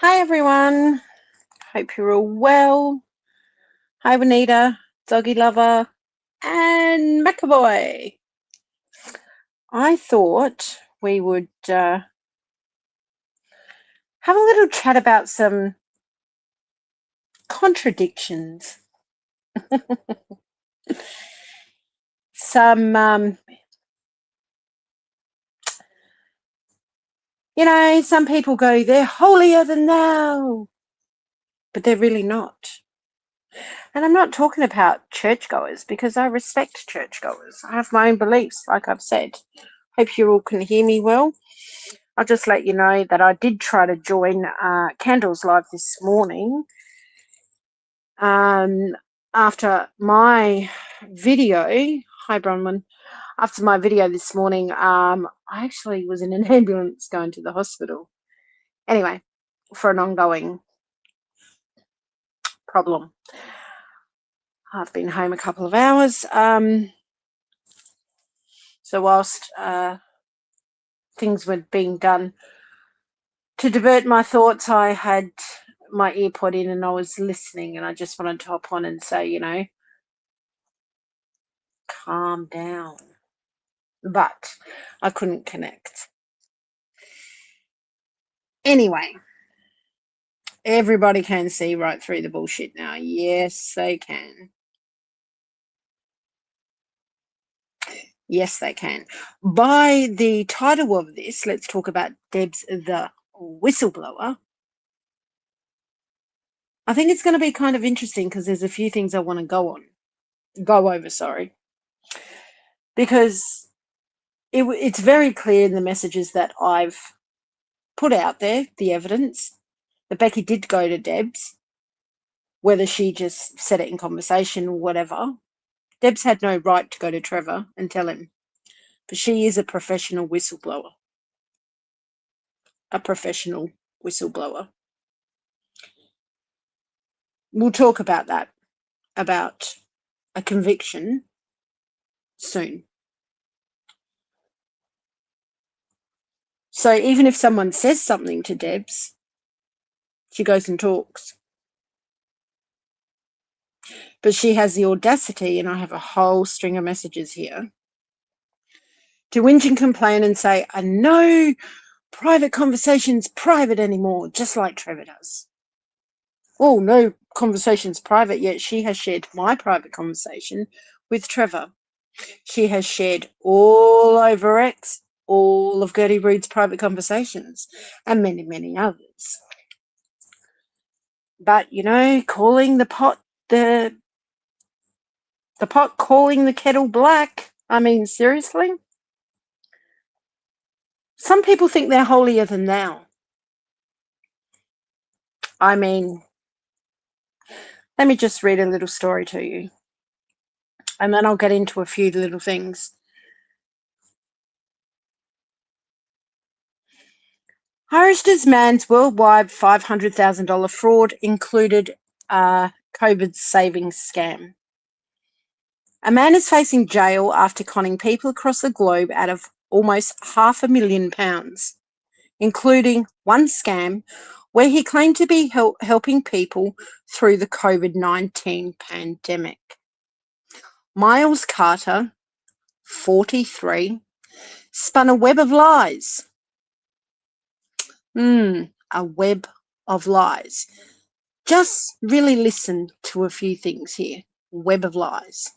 Hi everyone, hope you're all well. Hi Bonita, Doggy Lover, and McAvoy. I thought we would have a little chat about some contradictions. Some, some people go, they're holier than thou, but they're really not. And I'm not talking about churchgoers because I respect churchgoers. I have my own beliefs, like I've said. Hope you all can hear me well. I'll just let you know that I did try to join Candles Live this morning. After my video, hi Bronwyn, after my video this morning, I actually was in an ambulance going to the hospital. Anyway, for an ongoing problem. I've been home a couple of hours. So whilst things were being done to divert my thoughts, I had my earpod in and I was listening, and I just wanted to hop on and say, calm down. But I couldn't connect. Anyway, everybody can see right through the bullshit now. Yes, they can. Yes, they can. By the title of this, let's talk about Debs the Whistleblower. I think it's going to be kind of interesting because there's a few things I want to go over, because it's very clear in the messages that I've put out there, the evidence, that Becky did go to Debs, whether she just said it in conversation or whatever. Debs had no right to go to Trevor and tell him, but she is a professional whistleblower. A professional whistleblower. We'll talk about that, about a conviction soon. So even if someone says something to Debs, she goes and talks. But she has the audacity, and I have a whole string of messages here, to whinge and complain and say, I know private conversation's private anymore, just like Trevor does. Oh, no conversation's private, yet she has shared my private conversation with Trevor. She has shared all over X all of Gertie Reed's private conversations and many, many others. But, calling the pot the pot calling the kettle black. I mean, seriously? Some people think they're holier than thou. I mean, let me just read a little story to you, and then I'll get into a few little things. Harish's man's worldwide $500,000 fraud included a COVID savings scam. A man is facing jail after conning people across the globe out of almost £500,000, including one scam where he claimed to be helping people through the COVID-19 pandemic. Miles Carter, 43, spun a web of lies. A web of lies. Just really listen to a few things here. Web of lies.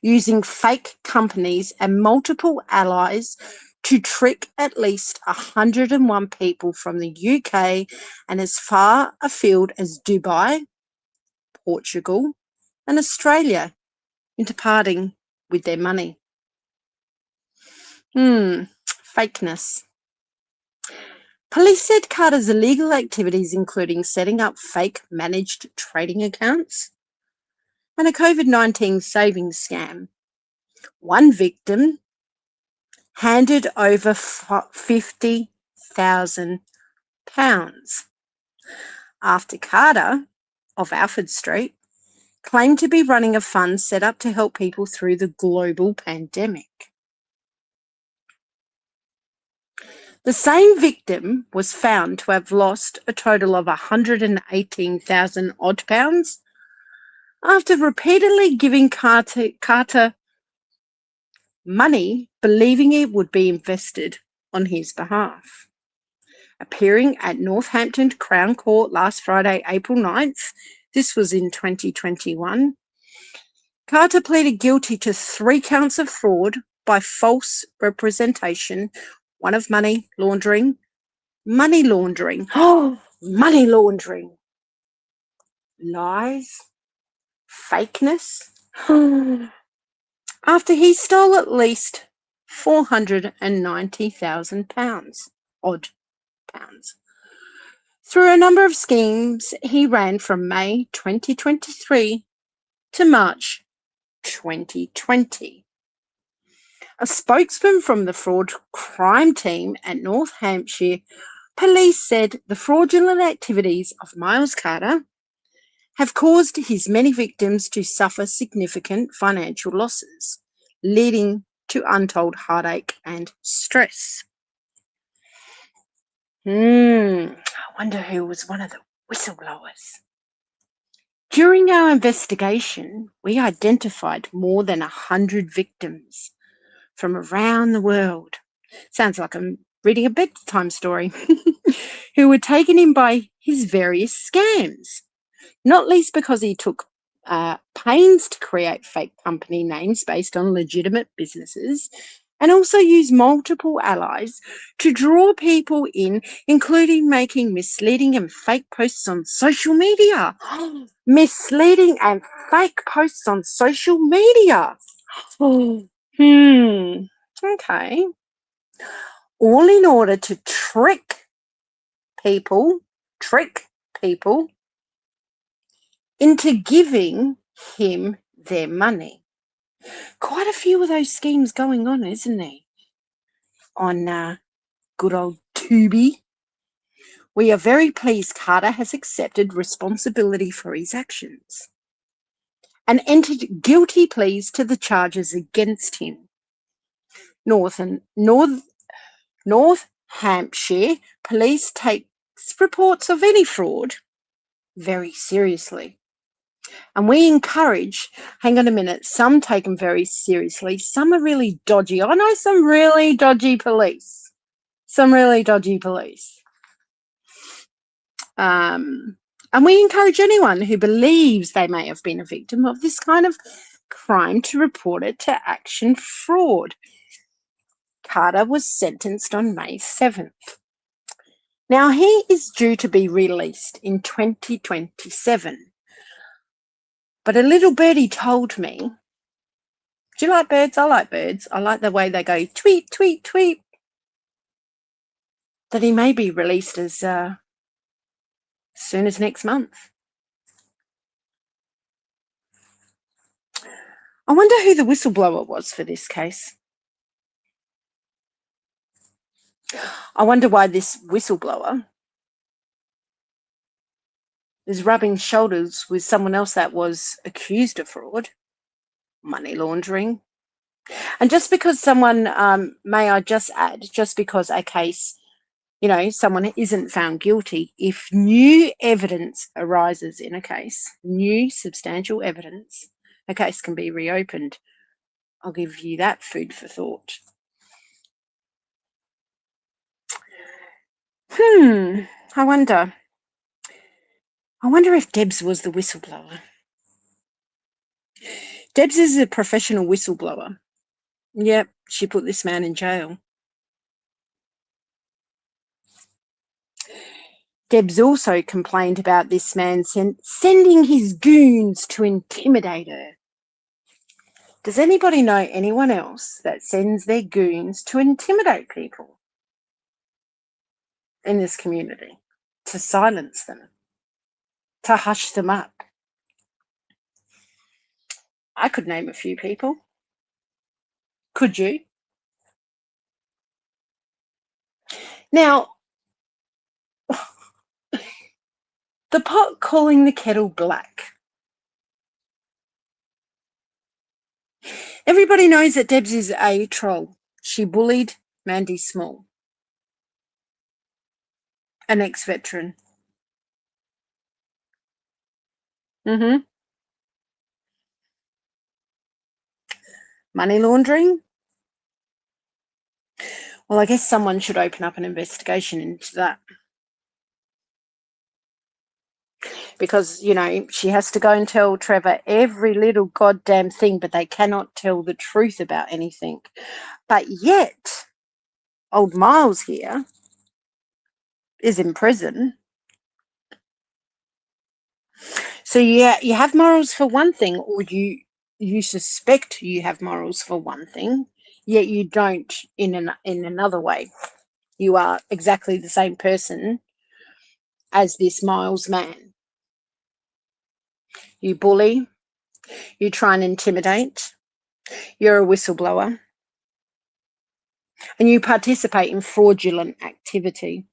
Using fake companies and multiple allies to trick at least 101 people from the UK and as far afield as Dubai, Portugal, and Australia into parting with their money. Fakeness. Police said Carter's illegal activities, including setting up fake managed trading accounts and a COVID-19 savings scam. One victim handed over £50,000 after Carter of Alfred Street claimed to be running a fund set up to help people through the global pandemic. The same victim was found to have lost a total of 118,000 odd pounds after repeatedly giving Carter money, believing it would be invested on his behalf. Appearing at Northampton Crown Court last Friday, April 9th, this was in 2021, Carter pleaded guilty to 3 counts of fraud by false representation, one of money laundering, money laundering, lies, fakeness, after he stole at least £490,000 odd pounds through a number of schemes he ran from May 2023 to March 2020. A spokesman from the fraud crime team at North Hampshire Police said the fraudulent activities of Miles Carter have caused his many victims to suffer significant financial losses, leading to untold heartache and stress. I wonder who was one of the whistleblowers. During our investigation, we identified more than 100 victims from around the world. Sounds like I'm reading a bedtime story. Who were taken in by his various scams, not least because he took pains to create fake company names based on legitimate businesses, and also used multiple allies to draw people in, including making misleading and fake posts on social media. Misleading and fake posts on social media. Okay. All in order to trick people into giving him their money. Quite a few of those schemes going on, isn't there? On good old Tubi. We are very pleased Carter has accepted responsibility for his actions and entered guilty pleas to the charges against him. North Hampshire police take reports of any fraud very seriously. And we encourage, hang on a minute, some take them very seriously. Some are really dodgy. I know some really dodgy police. And we encourage anyone who believes they may have been a victim of this kind of crime to report it to Action Fraud. Carter was sentenced on May 7th. Now, he is due to be released in 2027. But a little birdie told me, do you like birds? I like birds. I like the way they go tweet, tweet, tweet. That he may be released as soon as next month. I wonder who the whistleblower was for this case. I wonder why this whistleblower is rubbing shoulders with someone else that was accused of fraud, money laundering. And just because someone, may I just add, just because a case, someone isn't found guilty, if new evidence arises in a case, new substantial evidence, a case can be reopened. I'll give you that food for thought. I wonder if Debs was the whistleblower. Debs is a professional whistleblower. Yep, she put this man in jail. Debs also complained about this man sending his goons to intimidate her. Does anybody know anyone else that sends their goons to intimidate people in this community, to silence them, to hush them up? I could name a few people. Could you? Now, the pot calling the kettle black. Everybody knows that Debs is a troll. She bullied Mandy Small. An ex-veteran. Mm-hmm. Money laundering? Well, I guess someone should open up an investigation into that. Because, you know, she has to go and tell Trevor every little goddamn thing, but they cannot tell the truth about anything. But yet, old Miles here is in prison. So you have morals for one thing, or you suspect you have morals for one thing, yet you don't in another way. You are exactly the same person as this Miles man. You bully, you try and intimidate, you're a whistleblower, and you participate in fraudulent activity.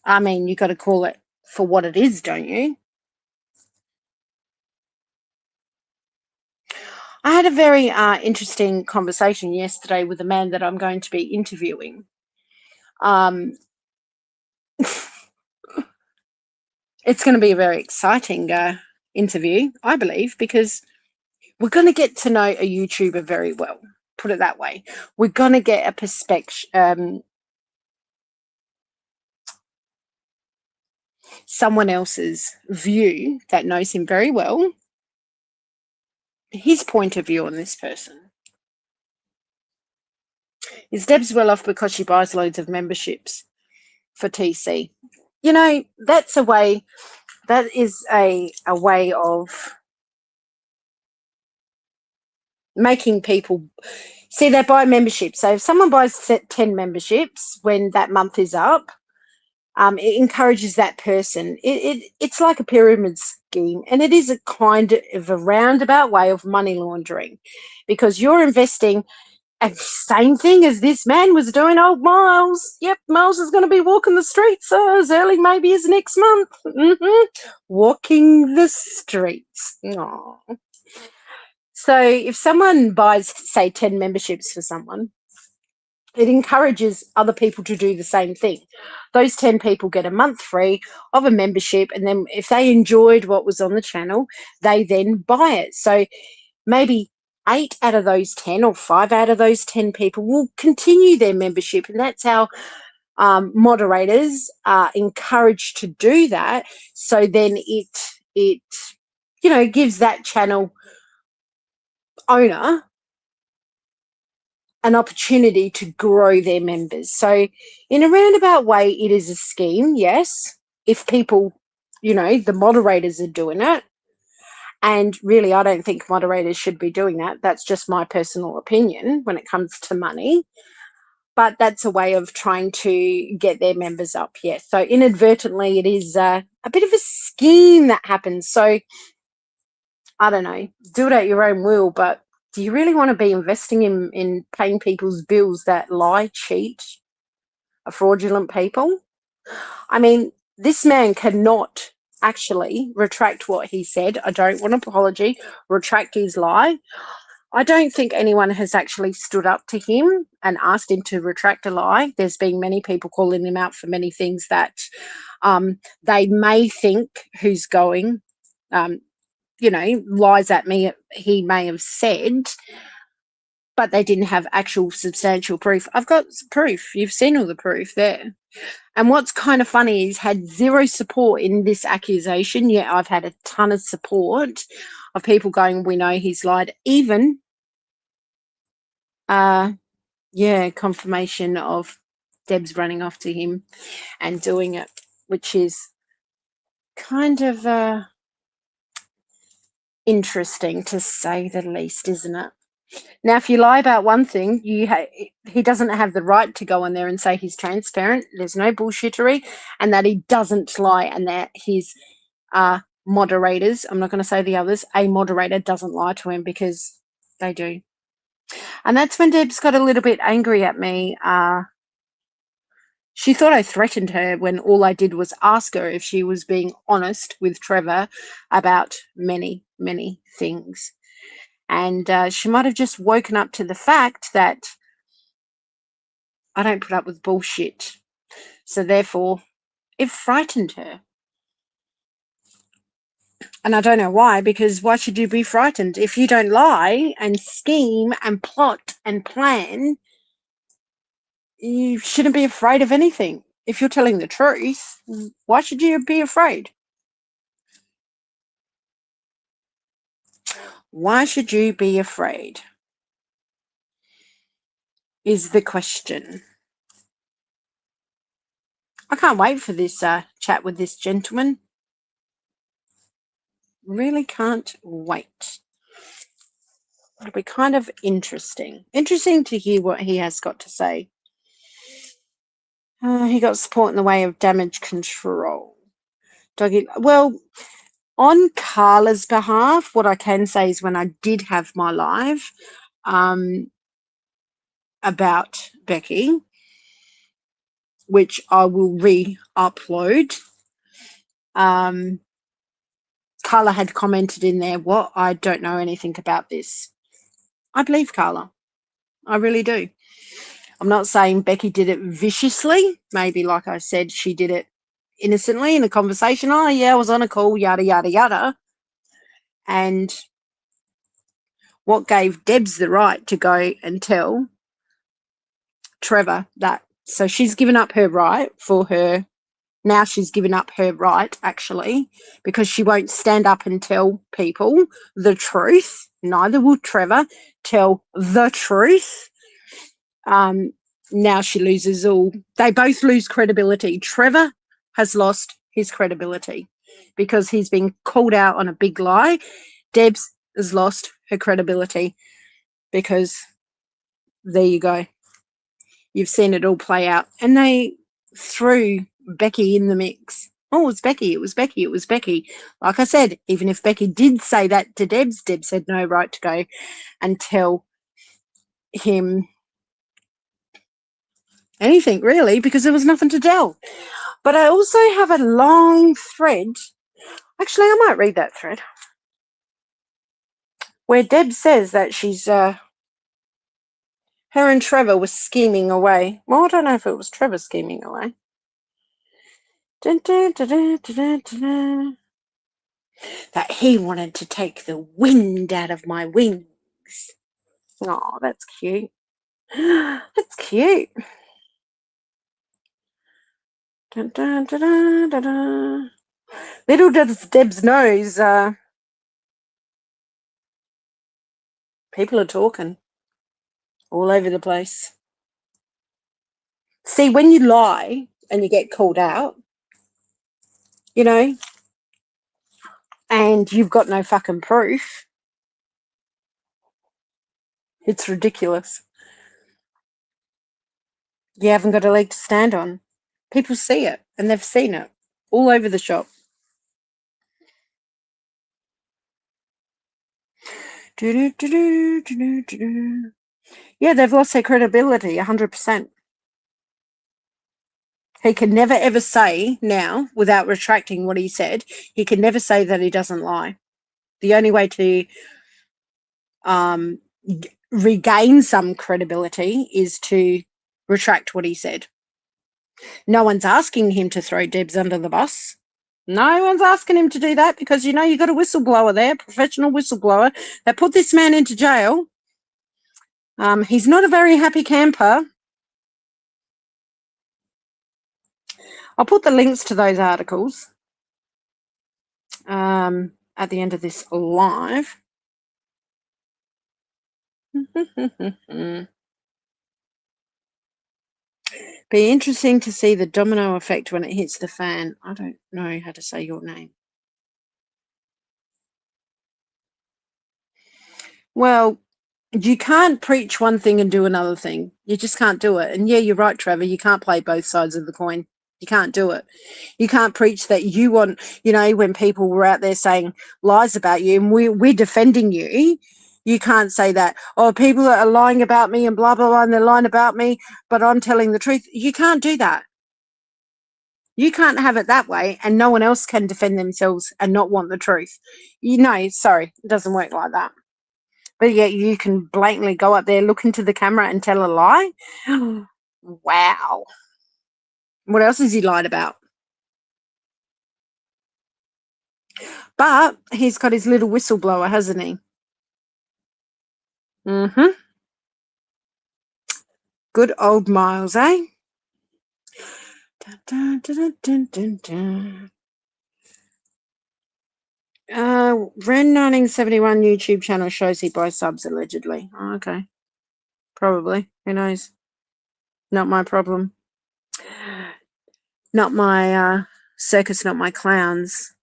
I mean, you got to call it for what it is, don't you? I had a very interesting conversation yesterday with a man that I'm going to be interviewing. Um, it's going to be a very exciting interview, I believe, because we're going to get to know a YouTuber very well. Put it that way. We're going to get a perspective, someone else's view that knows him very well, his point of view on this person. Is Debs well off because she buys loads of memberships for TC? You know, that's a way, that is a way of making people see they buy memberships. So if someone buys 10 memberships when that month is up, it encourages that person. It's like a pyramid scheme, and it is a kind of a roundabout way of money laundering, because you're investing. And same thing as this man was doing, old Miles. Yep, Miles is going to be walking the streets as early maybe as next month. Walking the streets. Aww. So if someone buys, say, 10 memberships for someone, it encourages other people to do the same thing. Those 10 people get a month free of a membership, and then if they enjoyed what was on the channel, they then buy it. So maybe 8 out of those 10 or 5 out of those 10 people will continue their membership, and that's how moderators are encouraged to do that. So then it you know, gives that channel owner an opportunity to grow their members. So in a roundabout way, it is a scheme, yes, if people, you know, the moderators are doing it. And really, I don't think moderators should be doing that. That's just my personal opinion when it comes to money. But that's a way of trying to get their members up, yes. So inadvertently, it is a bit of a scheme that happens. So I don't know, do it at your own will, but do you really want to be investing in paying people's bills that lie, cheat, are fraudulent people? I mean, this man cannot actually retract what he said. I don't want an apology, retract his lie. I don't think anyone has actually stood up to him and asked him to retract a lie. There's been many people calling him out for many things that they may think who's going, you know, lies at me he may have said, but they didn't have actual substantial proof. I've got proof. You've seen all the proof there. And what's kind of funny is had zero support in this accusation, yet I've had a ton of support of people going, we know he's lied. Even, yeah, confirmation of Debs running off to him and doing it, which is kind of interesting to say the least, isn't it? Now, if you lie about one thing, he doesn't have the right to go in there and say he's transparent, there's no bullshittery, and that he doesn't lie, and that his moderators, I'm not going to say the others, a moderator doesn't lie to him, because they do. And that's when Debs got a little bit angry at me. She thought I threatened her when all I did was ask her if she was being honest with Trevor about many, many things. And she might have just woken up to the fact that I don't put up with bullshit. So therefore, it frightened her. And I don't know why, because why should you be frightened? If you don't lie and scheme and plot and plan, you shouldn't be afraid of anything. If you're telling the truth, why should you be afraid? Why should you be afraid? Is the question. I can't wait for this chat with this gentleman. Really can't wait. It'll be kind of interesting. Interesting to hear what he has got to say. He got support in the way of damage control. Doggy, well, on Carla's behalf, what I can say is when I did have my live about Becky, which I will re-upload, Carla had commented in there, "What? I don't know anything about this." I believe Carla. I really do. I'm not saying Becky did it viciously. Maybe, like I said, she did it innocently in a conversation. Oh, yeah, I was on a call, yada, yada, yada. And what gave Debs the right to go and tell Trevor that? So she's given up her right for her. Now she's given up her right, actually, because she won't stand up and tell people the truth. Neither will Trevor tell the truth. Now she loses all. They both lose credibility. Trevor has lost his credibility because he's been called out on a big lie. Debs has lost her credibility because there you go. You've seen it all play out. And they threw Becky in the mix. Oh, it was Becky. It was Becky. It was Becky. Like I said, even if Becky did say that to Debs, Debs had no right to go and tell him anything, really, because there was nothing to tell. But I also have a long thread. Actually, I might read that thread where Deb says that she's her and Trevor were scheming away. Well, I don't know if it was Trevor scheming away. Dun, dun, dun, dun, dun, dun, dun. That he wanted to take the wind out of my wings. Oh, that's cute. That's cute. Dun, dun, dun, dun, dun, dun. Little does Debs knows, people are talking all over the place. See, when you lie and you get called out, you know, and you've got no fucking proof, it's ridiculous. You haven't got a leg to stand on. People see it, and they've seen it all over the shop. Yeah, they've lost their credibility 100%. He can never ever say now, without retracting what he said, he can never say that he doesn't lie. The only way to regain some credibility is to retract what he said. No one's asking him to throw Debs under the bus. No one's asking him to do that because, you know, you've got a whistleblower there, professional whistleblower, that put this man into jail. He's not a very happy camper. I'll put the links to those articles at the end of this live. Be interesting to see the domino effect when it hits the fan. I don't know how to say your name. Well, you can't preach one thing and do another thing. You just can't do it. And yeah, you're right, Trevor. You can't play both sides of the coin. You can't do it. You can't preach that you want, you know, when people were out there saying lies about you and we're defending you, you can't say that, oh, people are lying about me and blah, blah, blah, and they're lying about me, but I'm telling the truth. You can't do that. You can't have it that way and no one else can defend themselves and not want the truth. You know, sorry, it doesn't work like that. But yet you can blatantly go up there, look into the camera and tell a lie. Wow. What else has he lied about? But he's got his little whistleblower, hasn't he? Mm-hmm. Good old Miles, eh? Dun, dun, dun, dun, dun. Ren 1971 YouTube channel shows he buys subs allegedly. Oh, okay. Probably. Who knows? Not my problem. Not my circus, not my clowns.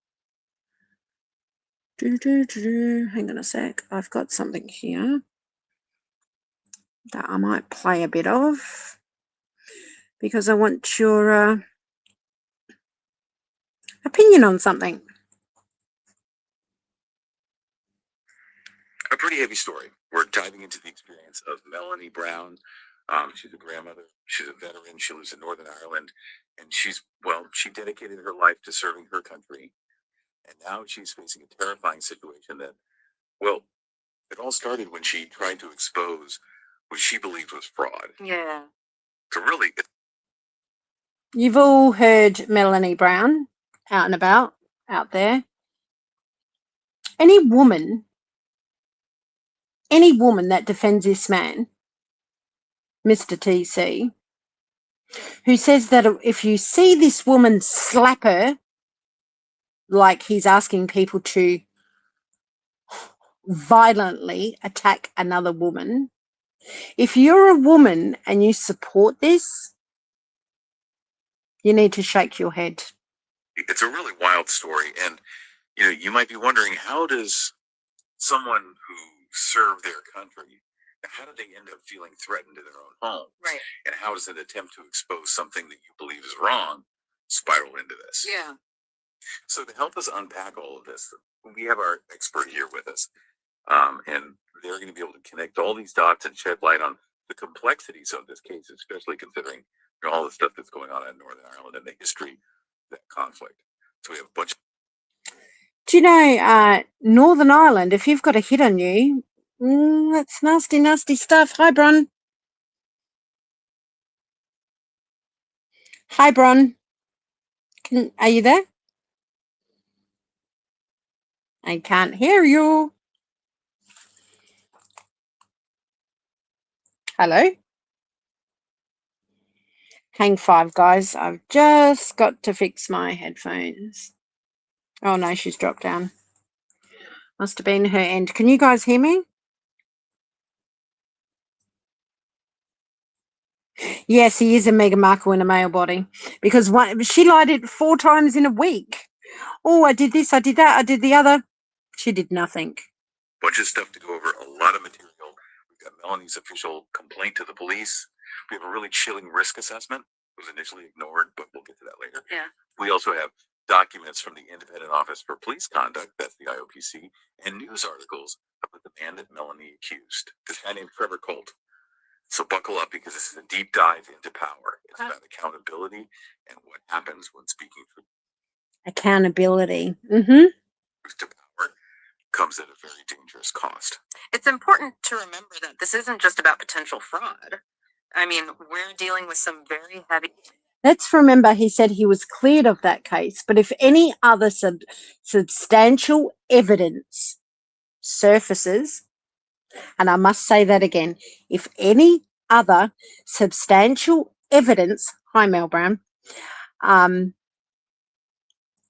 Hang on a sec. I've got something here that I might play a bit of because I want your opinion on something. A pretty heavy story. We're diving into the experience of Melanie Brown. She's a grandmother. She's a veteran. She lives in Northern Ireland. And she dedicated her life to serving her country. And now she's facing a terrifying situation that, it all started when she tried to expose what she believed was fraud. Yeah. So really, You've all heard Melanie Brown out and about out there. Any woman that defends this man, Mr. TC, who says that if you see this woman slap her, like he's asking people to violently attack another woman, if you're a woman and you support this, you need to shake your head. it's a really wild story. And, you might be wondering, how does someone who served their country, how do they end up feeling threatened in their own home? Right. And how does an attempt to expose something that you believe is wrong spiral into this? Yeah. So to help us unpack all of this, we have our expert here with us. And they're going to be able to connect all these dots and shed light on the complexities of this case, especially considering all the stuff that's going on in Northern Ireland and the history of that conflict. So we have a bunch of Do you know, Northern Ireland, if you've got a hit on you, that's nasty, nasty stuff. Hi, Bron. Hi, Bron. Are you there? I can't hear you. Hello? Hang 5, guys. I've just got to fix my headphones. Oh, no, she's dropped down. Must have been her end. Can you guys hear me? Yes, he is a Meghan Markle in a male body because she lied it 4 times in a week. Oh, I did this, I did that, I did the other. She did nothing. bunch of stuff to go over, a lot of material. We've got Melanie's official complaint to the police. We have a really chilling risk assessment. It was initially ignored, but we'll get to that later. Yeah. We also have documents from the Independent Office for Police Conduct, that's the IOPC, and news articles about the man that Melanie accused, this guy named Trevor Colt. So buckle up because this is a deep dive into power. It's about accountability and what happens when speaking truth Accountability. to power comes at a very dangerous cost. It's important to remember that this isn't just about potential fraud. I mean, we're dealing with some very heavy. Let's remember he said he was cleared of that case, but if any other substantial evidence surfaces, and I must say that again, if any other substantial evidence, hi Mel Brown,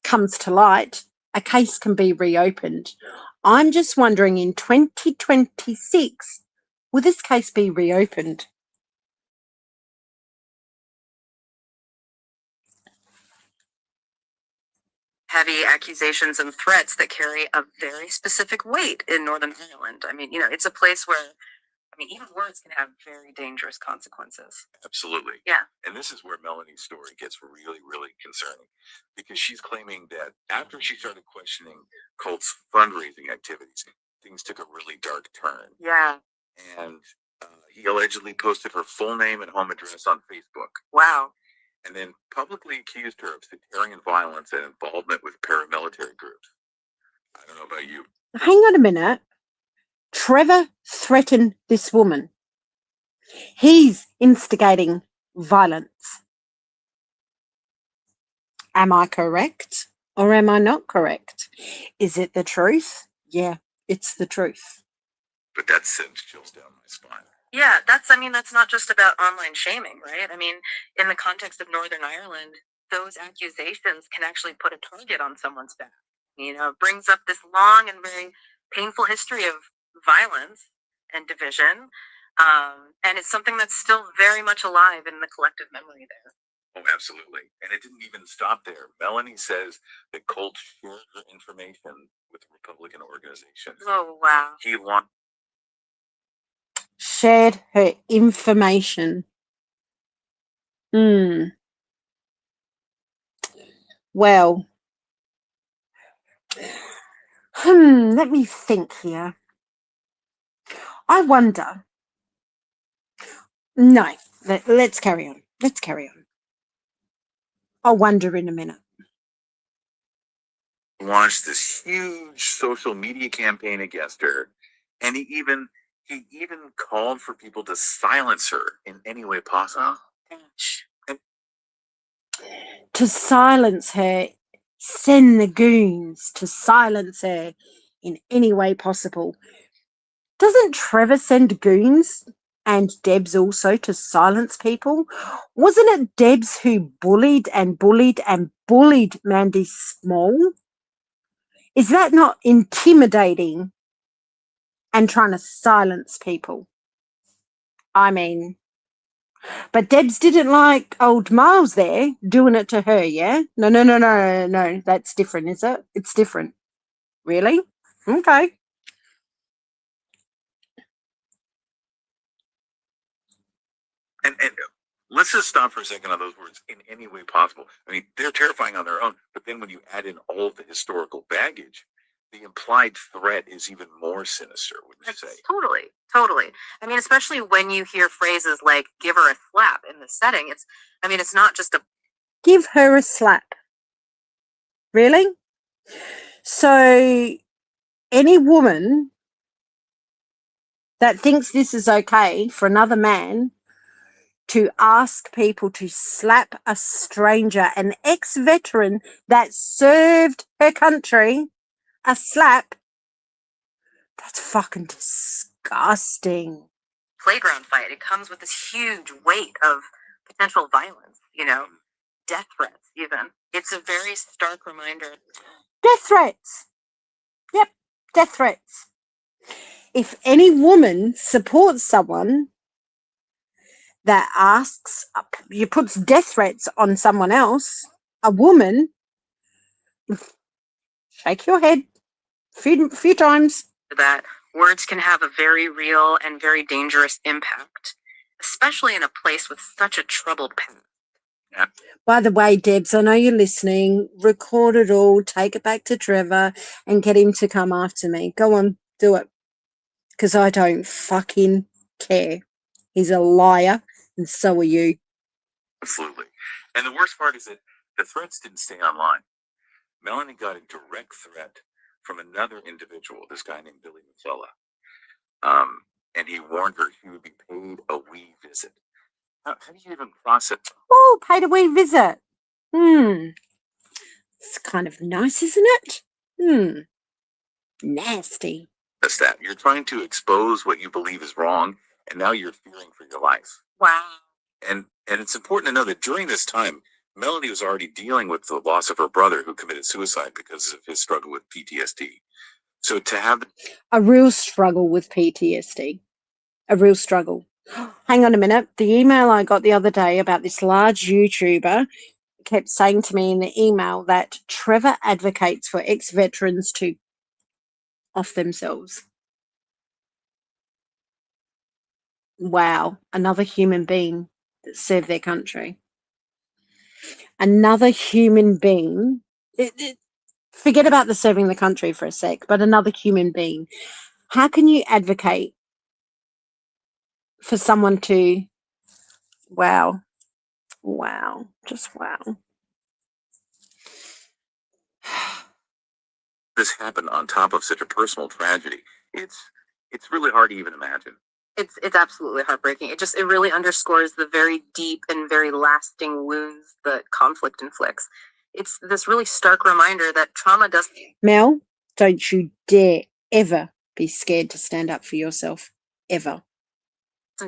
comes to light, a case can be reopened. I'm just wondering, in 2026, will this case be reopened? Heavy accusations and threats that carry a very specific weight in Northern Ireland. I mean, it's a place where, even words can have very dangerous consequences. Absolutely. Yeah. And this is where Melanie's story gets really, really concerning because she's claiming that after she started questioning Colt's fundraising activities, things took a really dark turn. Yeah. And he allegedly posted her full name and home address on Facebook. Wow. And then publicly accused her of sectarian violence and involvement with paramilitary groups. I don't know about you. Hang on a minute. Trevor threatened this woman. He's instigating violence. Am I correct or am I not correct? Is it the truth? Yeah, it's the truth. But that sends chills down my spine. Yeah, that's not just about online shaming, right? I mean, in the context of Northern Ireland, those accusations can actually put a target on someone's back. Brings up this long and very painful history of violence and division. And it's something that's still very much alive in the collective memory there. Oh, absolutely. And it didn't even stop there. Melanie says that Colt shared her information with Republican organizations. Oh, wow. He launched Shared her information. Well, let me think here. I wonder. No, let's carry on. Let's carry on. I'll wonder in a minute. launched this huge social media campaign against her, and he even called for people to silence her in any way possible. And To silence her, send the goons to silence her in any way possible. Doesn't Trevor send goons and Debs also to silence people? Wasn't it Debs who bullied and bullied and bullied Mandy Small? Is that not intimidating and trying to silence people? I mean, but Debs didn't like old Miles there doing it to her, yeah? No. That's different, is it? It's different. Really? Okay. and let's just stop for a second on those words, in any way possible. I mean, they're terrifying on their own, but then when you add in all of the historical baggage, the implied threat is even more sinister, wouldn't you say? Totally. I mean, especially when you hear phrases like "give her a slap" in this setting. It's not just a Give her a slap. Really? So any woman that thinks this is okay for another man to ask people to slap a stranger, an ex-veteran that served her country, a slap, that's fucking disgusting. playground fight. It comes with this huge weight of potential violence, death threats, even. It's a very stark reminder. Death threats. Yep, death threats. If any woman supports someone that you puts death threats on someone else, a woman, shake your head few times. That words can have a very real and very dangerous impact, especially in a place with such a troubled past. Yeah. By the way, Debs, I know you're listening. Record it all, take it back to Trevor, and get him to come after me. Go on, do it. Because I don't fucking care. He's a liar, and so are you. Absolutely. And the worst part is that the threats didn't stay online. Melanie got a direct threat from another individual, this guy named Billy McCullough. And he warned her he would be paid a wee visit. How do you even process? Oh, paid a wee visit. It's kind of nice, isn't it? Nasty. That's that. You're trying to expose what you believe is wrong, and now you're fearing for your life. Wow. And it's important to know that during this time, Melanie was already dealing with the loss of her brother who committed suicide because of his struggle with PTSD. So to have a real struggle with PTSD, a real struggle. Hang on a minute. The email I got the other day about this large YouTuber kept saying to me in the email that Trevor advocates for ex-veterans to off themselves. Wow, another human being that served their country. Another human being. Forget about the serving the country for a sec, but another human being. How can you advocate for someone to, wow, just wow. this happened on top of such a personal tragedy, it's really hard to even imagine. It's absolutely heartbreaking. It really underscores the very deep and very lasting wounds that conflict inflicts. It's this really stark reminder that trauma doesn't Mel, don't you dare ever be scared to stand up for yourself. Ever.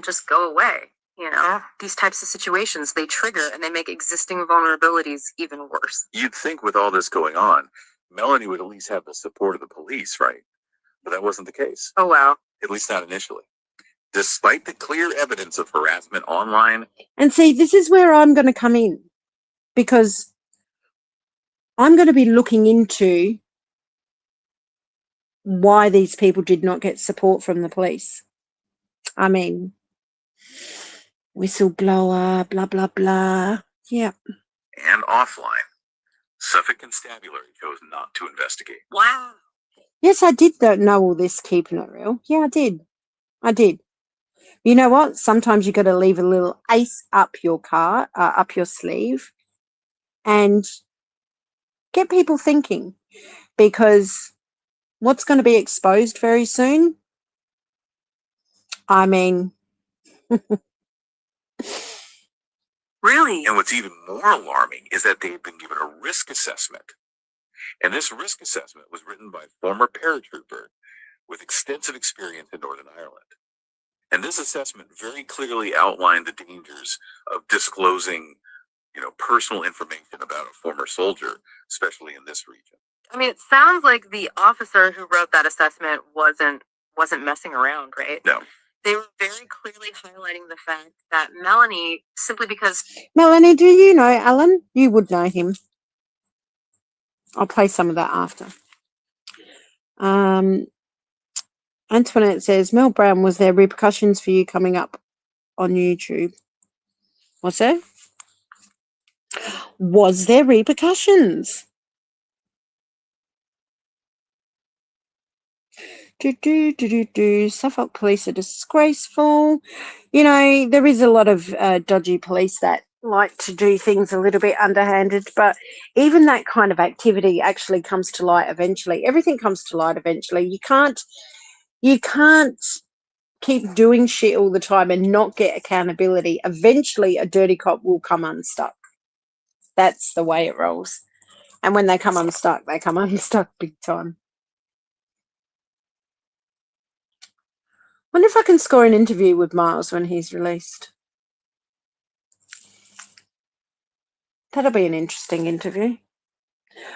just go away. You know, these types of situations, they trigger and they make existing vulnerabilities even worse. You'd think with all this going on, Melanie would at least have the support of the police, right? But that wasn't the case. Oh, wow. At least not initially. Despite the clear evidence of harassment online. And see, this is where I'm going to come in, because I'm going to be looking into why these people did not get support from the police. I mean, whistleblower, blah, blah, blah. Yeah. And offline. Suffolk Constabulary chose not to investigate. Wow. Yes, I did know all this, keeping it real. Yeah, I did. I did. You know what? Sometimes you got to leave a little ace up your up your sleeve, and get people thinking, because what's going to be exposed very soon? I mean, Really? And what's even more alarming is that they've been given a risk assessment. And this risk assessment was written by a former paratrooper with extensive experience in Northern Ireland. And this assessment very clearly outlined the dangers of disclosing, personal information about a former soldier, especially in this region. I mean, it sounds like the officer who wrote that assessment wasn't messing around, right? No. They were very clearly highlighting the fact that Melanie, simply because... Melanie, do you know Alan? You would know him. I'll play some of that after. Antoinette says, Mel Brown, was there repercussions for you coming up on YouTube? What's that? Was there repercussions? Suffolk police are disgraceful. You know, there is a lot of dodgy police that like to do things a little bit underhanded, but even that kind of activity actually comes to light eventually. Everything comes to light eventually. You can't keep doing shit all the time and not get accountability. Eventually, a dirty cop will come unstuck. That's the way it rolls. And when they come unstuck big time. Wonder if I can score an interview with Miles when he's released. That'll be an interesting interview.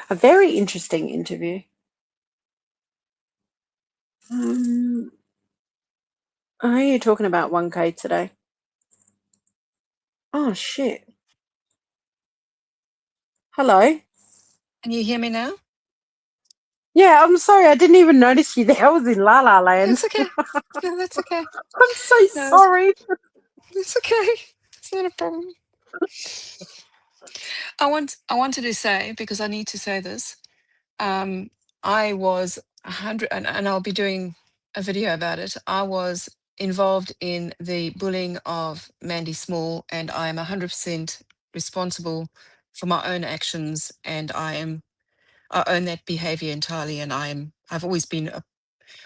A very interesting interview. Are you talking about 1K today? Oh, shit. Hello? Can you hear me now? Yeah, I'm sorry. I didn't even notice you there. I was in La La Land. That's okay. No, that's okay. I'm so sorry. It's okay. It's not a problem. I wanted to say, because I need to say this, I was 100, and I'll be doing a video about it. I was involved in the bullying of Mandy Small, and I am 100% responsible for my own actions, and I own that behavior entirely, and I've always been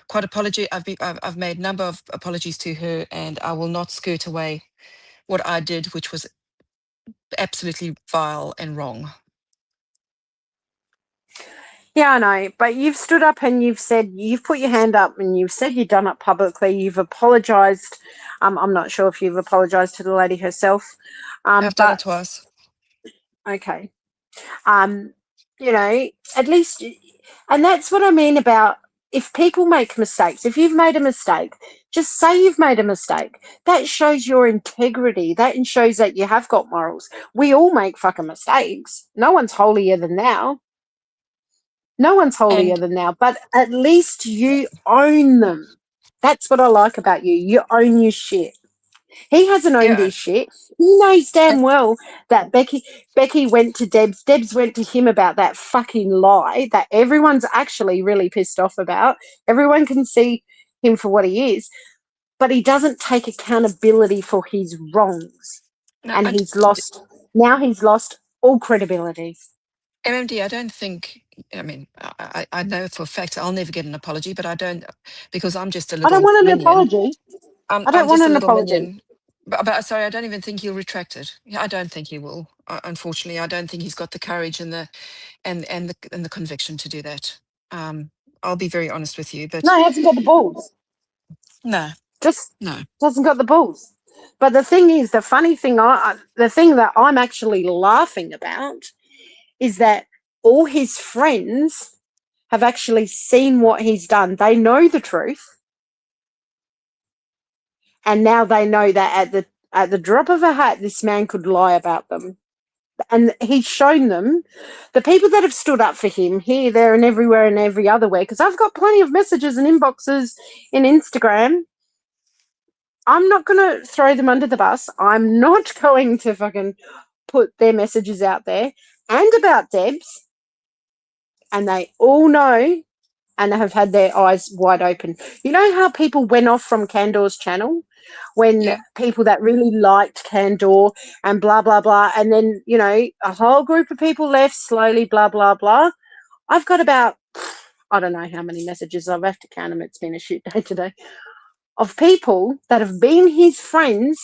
quite apologetic. I've made a number of apologies to her, and I will not skirt away what I did, which was absolutely vile and wrong. Yeah, I know, but you've stood up and you've put your hand up and you've said you've done it publicly. You've apologised. I'm not sure if you've apologised to the lady herself. I've done it twice. Okay. You know, at least, and that's what I mean about, if people make mistakes, if you've made a mistake, just say you've made a mistake. That shows your integrity. That shows that you have got morals. We all make fucking mistakes. No one's holier than thou. No one's holier than thou, but at least you own them. That's what I like about you. You own your shit. He hasn't owned his shit. He knows damn well that Becky went to Debs. Debs went to him about that fucking lie that everyone's actually really pissed off about. Everyone can see him for what he is, but he doesn't take accountability for his wrongs. No, and he's lost all credibility. MMD, I don't think, I mean, I know for a fact I'll never get an apology, but I don't, because I'm just a little I don't want an minion. apology. I don't I'm want just a an little apology. minion. But sorry, I don't even think he'll retract it. Yeah, I don't think he will. Unfortunately, I don't think he's got the courage and the conviction to do that. I'll be very honest with you, but No, he hasn't got the balls. no, Just no. doesn't got the balls. But the thing is, the funny thing, the thing that I'm actually laughing about is that all his friends have actually seen what he's done. They know the truth, and now they know that at the drop of a hat, this man could lie about them. And he's shown them, the people that have stood up for him here, there, and everywhere, and every other way. Because I've got plenty of messages and inboxes in Instagram. I'm not going to throw them under the bus. I'm not going to fucking put their messages out there and about Debs. And they all know and have had their eyes wide open. You know how people went off from Candor's channel when Yeah. people that really liked Candor and blah, blah, blah. And then, you know, a whole group of people left slowly, blah, blah, blah. I've got about, I don't know how many messages. I've have to count them. It's been a shit day today. Of people that have been his friends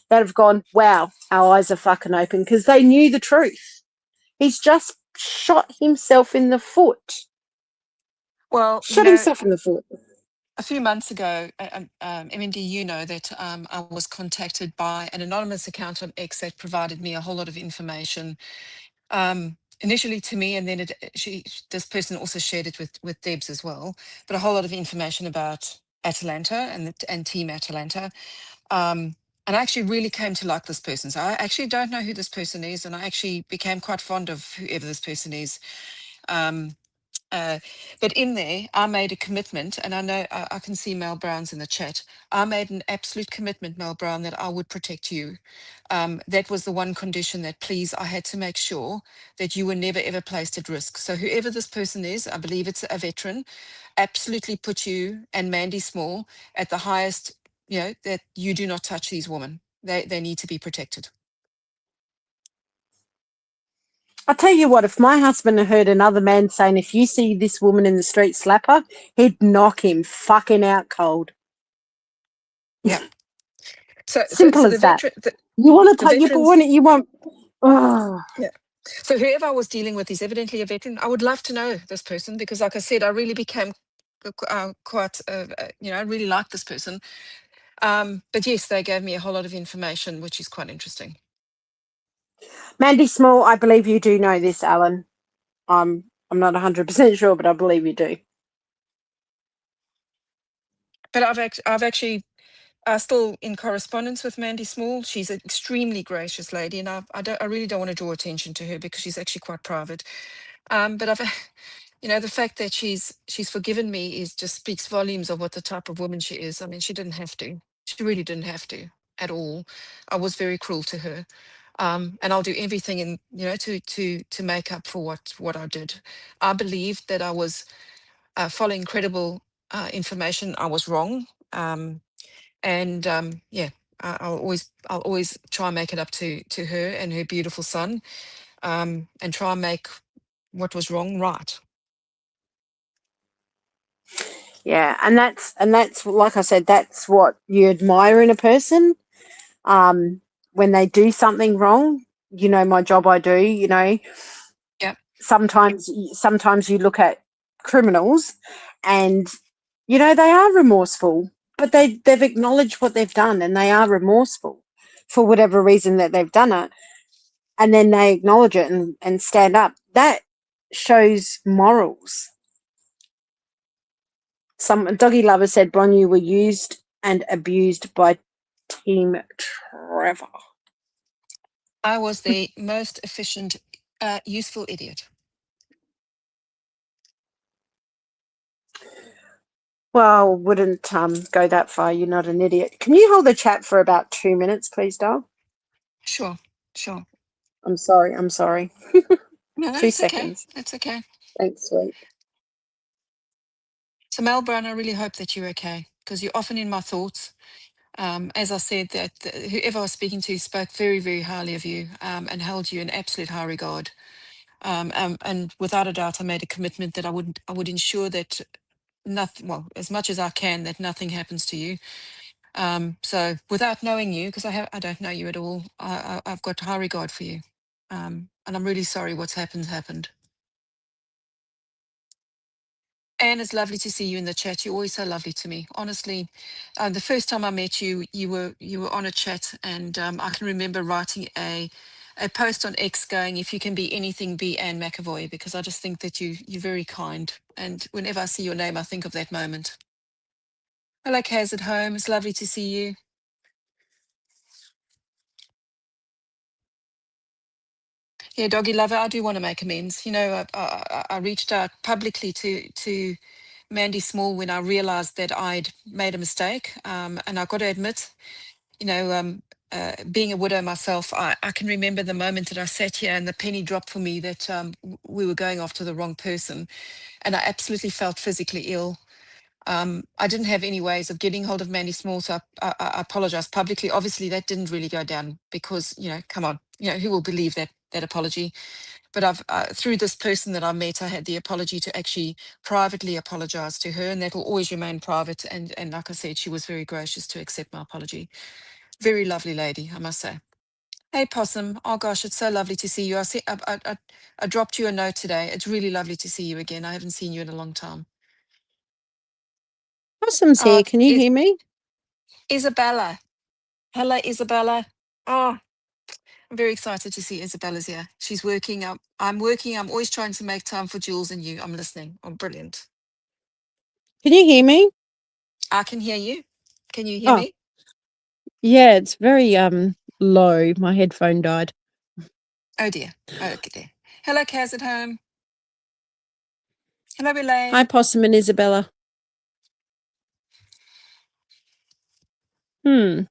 that have gone, wow, our eyes are fucking open because they knew the truth. He's just shot himself in the foot. Well, Shot himself in the foot. a few months ago, MND, you know that I was contacted by an anonymous account on X that provided me a whole lot of information. Initially to me, and then this person also shared it with Debs as well, but a whole lot of information about Atalanta and Team Atalanta. And I actually really came to like this person. So I actually don't know who this person is, and I actually became quite fond of whoever this person is. But in there, I made a commitment, and I know I can see Mel Brown's in the chat. I made an absolute commitment, Mel Brown, that I would protect you. That was the one condition that, please, I had to make sure that you were never ever placed at risk. So whoever this person is, I believe it's a veteran, absolutely put you and Mandy Small at the highest, you know, that you do not touch these women. They need to be protected. I'll tell you what, if my husband had heard another man saying, if you see this woman in the street, slap her, he'd knock him fucking out cold. Yeah. So Simple the as that. veteran, You want to the take, you veterans. want, you want, oh. Yeah. So whoever I was dealing with is evidently a veteran. I would love to know this person because, like I said, I really became quite, you know, I really like this person. But yes, they gave me a whole lot of information, which is quite interesting. Mandy Small, I believe you do know this, Alan. I'm not 100% sure, but I believe you do. But I've actually still in correspondence with Mandy Small. She's an extremely gracious lady, and I really don't want to draw attention to her because she's actually quite private. But I've, you know, the fact that she's forgiven me is just speaks volumes of what the type of woman she is. I mean, she didn't have to. She really didn't have to at all. I was very cruel to her, and I'll do everything in, you know, to make up for what I did. I believed that I was following credible information. I was wrong, and yeah, I'll always try and make it up to her and her beautiful son, and try and make what was wrong right. Yeah, and that's like I said, that's what you admire in a person. When they do something wrong, you know, my job I do, you know, Yeah. sometimes you look at criminals and you know they are remorseful, but they've acknowledged what they've done and they are remorseful for whatever reason that they've done it, and then they acknowledge it and stand up. That shows morals. Some doggy lover said, Bron, you were used and abused by Team Trevor. I was the most efficient, useful idiot. Well, wouldn't go that far. You're not an idiot. Can you hold the chat for about 2 minutes, please, doll? Sure, sure. I'm sorry. I'm sorry. No, 2 it's okay. seconds. It's okay. Thanks, sweet. So, Mel Brown, I really hope that you're okay because you're often in my thoughts. As I said, that whoever I was speaking to spoke very, very highly of you, and held you in absolute high regard. And without a doubt, I made a commitment that I would ensure that nothing, well, as much as I can, that nothing happens to you. So without knowing you, because I don't know you at all, I've got high regard for you. And I'm really sorry what's happened. Anne, it's lovely to see you in the chat. You're always so lovely to me. Honestly, the first time I met you, you were on a chat, and I can remember writing a post on X going, "If you can be anything, be Anne McAvoy," because I just think that you're very kind. And whenever I see your name, I think of that moment. Hello, Kaz at home. It's lovely to see you. Yeah, doggy lover, I do want to make amends. You know, I reached out publicly to Mandy Small when I realized that I'd made a mistake. And I got to admit, you know, being a widow myself, I can remember the moment that I sat here and the penny dropped for me that we were going after the wrong person. And I absolutely felt physically ill. I didn't have any ways of getting hold of Mandy Small, so I apologized publicly. Obviously, that didn't really go down because, you know, come on, you know, who will believe that apology? But I've through this person that I met, I had the apology to actually privately apologize to her, and that will always remain private. And like I said, she was very gracious to accept my apology. Very lovely lady, I must say. Hey, Possum. Oh gosh, it's so lovely to see you. I dropped you a note today. It's really lovely to see you again. I haven't seen you in a long time. Possum's here. Can you hear me? Isabella. Hello, Isabella. Oh, I'm very excited to see Isabella's here. She's working. I'm working. I'm always trying to make time for Jules and you. I'm listening. Oh, brilliant. Can you hear me? I can hear you. Can you hear me? Yeah, it's very low. My headphone died. Oh dear. Okay dear. Hello, Kaz at home. Hello, Elaine. Hi, Possum and Isabella.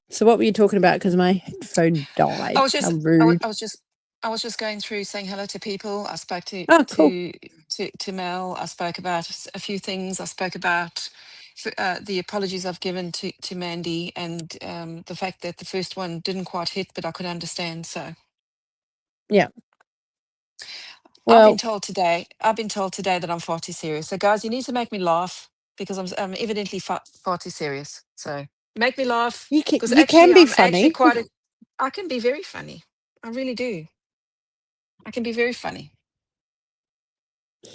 So what were you talking about? Because my headphone died. How rude. I was just going through saying hello to people. I spoke to Cool. to Mel. I spoke about a few things. I spoke about the apologies I've given to Mandy and the fact that the first one didn't quite hit, but I could understand. So yeah. Well, I've been told today that I'm far too serious. So guys, you need to make me laugh because I'm evidently far too serious. So make me laugh because You can be I'm funny. actually I can be very funny. I really do. I can be very funny.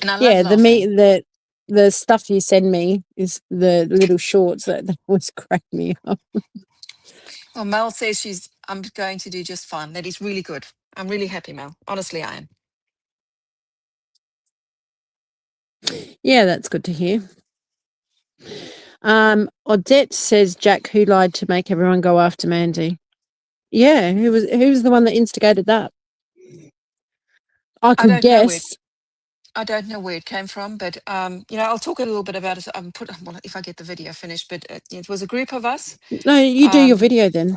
And I love laughing. The stuff you send me is the little shorts that always crack me up. Well, Mel says I'm going to do just fine. That is really good. I'm really happy, Mel. Honestly, I am. Yeah, that's good to hear. Odette says Jack, who lied to make everyone go after Mandy? Yeah, who was the one that instigated that? I could guess. I don't know where it came from, but you know, I'll talk a little bit about it. Well, if I get the video finished, but it was a group of us. No, you do your video then.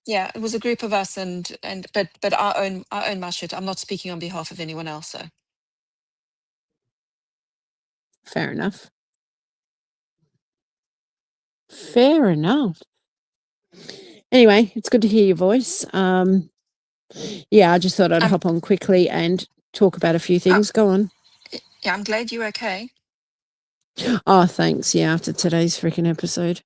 Yeah, it was a group of us, but I own my shit. I'm not speaking on behalf of anyone else. So fair enough. Fair enough. Anyway, it's good to hear your voice. Yeah, I just thought I'd hop on quickly and talk about a few things. Go on. Yeah, I'm glad you're okay. Oh, thanks. Yeah, after today's freaking episode.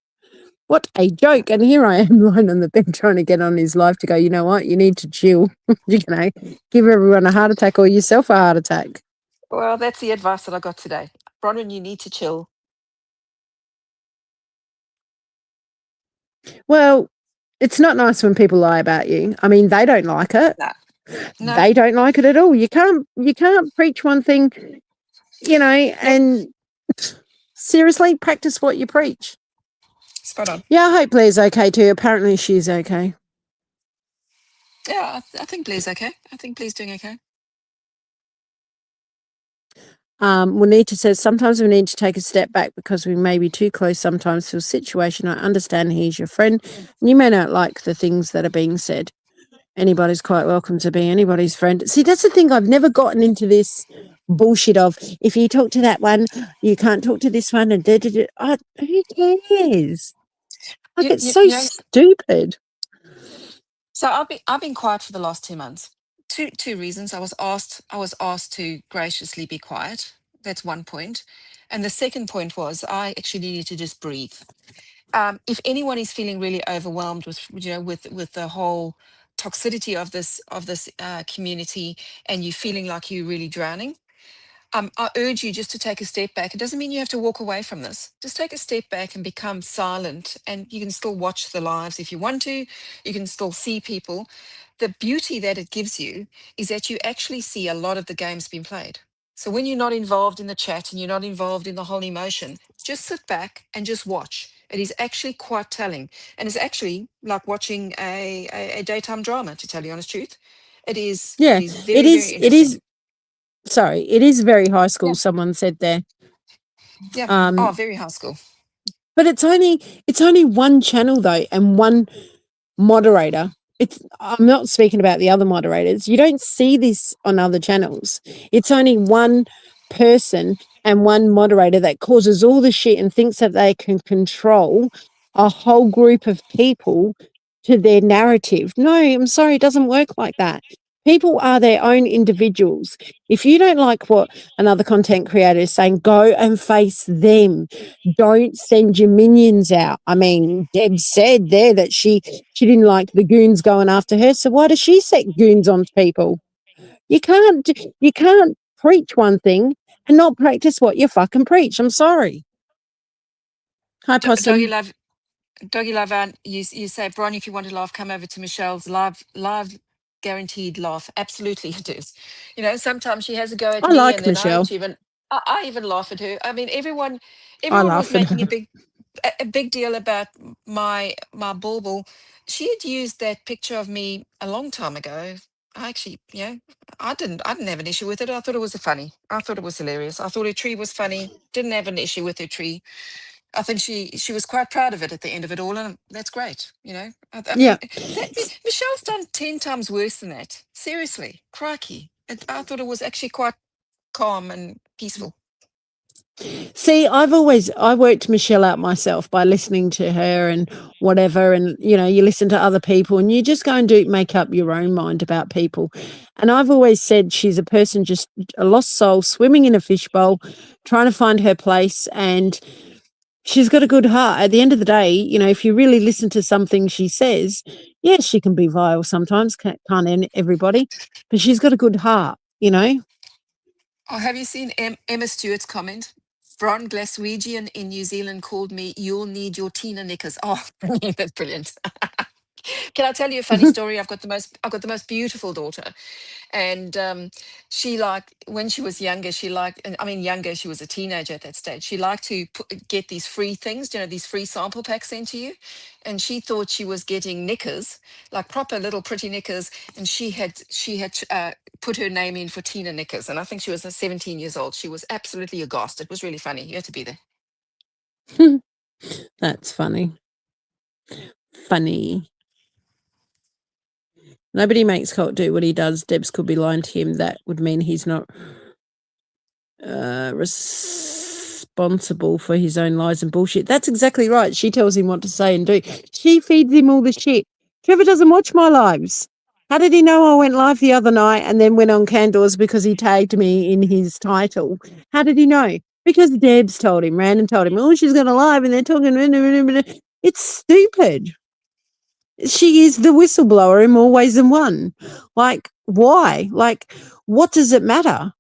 What a joke. And here I am lying on the bed trying to get on his live to go, you know what? You need to chill. You know, give everyone a heart attack or yourself a heart attack. Well, that's the advice that I got today. Bronwyn, you need to chill. Well, it's not nice when people lie about you. I mean, they don't like it. No. They don't like it at all. You can't preach one thing, you know, and seriously practice what you preach. Spot on. Yeah, I hope Blair's okay too. Apparently she's okay. Yeah, I think Blair's okay. I think Blair's doing okay. Juanita says, sometimes we need to take a step back because we may be too close sometimes to a situation. I understand he's your friend. And you may not like the things that are being said. Anybody's quite welcome to be anybody's friend. See, that's the thing. I've never gotten into this bullshit of if you talk to that one, you can't talk to this one. And who cares? Like, it's so stupid. So I've been quiet for the last 2 months. Two reasons. I was asked to graciously be quiet. That's one point. And the second point was I actually needed to just breathe. If anyone is feeling really overwhelmed with with the whole toxicity of this community, and you're feeling like you're really drowning, I urge you just to take a step back. It doesn't mean you have to walk away from this. Just take a step back and become silent, and you can still watch the lives if you want to. You can still see people. The beauty that it gives you is that you actually see a lot of the games being played. So when you're not involved in the chat and you're not involved in the whole emotion, just sit back and just watch. It is actually quite telling. And it's actually like watching a daytime drama, to tell you honest truth. It Yeah, is it very, very is. It interesting. is. Sorry, it is very high school. Yeah. Someone said there. Yeah. Um, Oh, very high school. but it's only one channel though, and one moderator. I'm not speaking about the other moderators. You don't see this on other channels. It's only one person and one moderator that causes all the shit and thinks that they can control a whole group of people to their narrative. No, I'm sorry, it doesn't work like that. People are their own individuals. If you don't like what another content creator is saying, go and face them. Don't send your minions out. I mean, Deb said there that she didn't like the goons going after her, so why does she set goons on people? You can't preach one thing and not practice what you fucking preach. I'm sorry. Hi, Doggy Possum. love, you say, Bron, if you want to laugh, come over to Michelle's live guaranteed laugh. Absolutely, it is. You know, sometimes she has a go at I me, and like then Michelle. I even laugh at her. I mean, everyone I was laugh at making her. a big deal about my bauble. She had used that picture of me a long time ago. I actually, I didn't have an issue with it. I thought it was funny. I thought it was hilarious. I thought her tree was funny. Didn't have an issue with her tree. I think she was quite proud of it at the end of it all, and that's great. I Yeah. mean, Michelle's done 10 times worse than that. Seriously, crikey! I thought it was actually quite calm and peaceful. See, I worked Michelle out myself by listening to her and whatever. And, you listen to other people and you just go and make up your own mind about people. And I've always said she's a person, just a lost soul, swimming in a fishbowl, trying to find her place. And she's got a good heart. At the end of the day, if you really listen to something she says, yes, she can be vile sometimes, can't everybody, but she's got a good heart, Oh, have you seen Emma Stewart's comment? Bron Glaswegian in New Zealand called me, "You'll need your Tina knickers." Oh, that's brilliant. Can I tell you a funny story? I've got the most beautiful daughter, and she liked, when she was younger, she was a teenager at that stage, she liked to get these free things, these free sample packs sent to you, and she thought she was getting knickers, like proper little pretty knickers, and she had put her name in for Tina knickers, and I think she was 17 years old. She was absolutely aghast. It was really funny. You had to be there. That's funny. Nobody makes Colt do what he does. Debs could be lying to him. That would mean he's not responsible for his own lies and bullshit. That's exactly right. She tells him what to say and do. She feeds him all the shit. Trevor doesn't watch my lives. How did he know I went live the other night and then went on Candles because he tagged me in his title? How did he know? Because Debs told him, Random told him, oh, she's going to live, and they're talking. It's stupid. She is the whistleblower in more ways than one. Like, why? Like, what does it matter?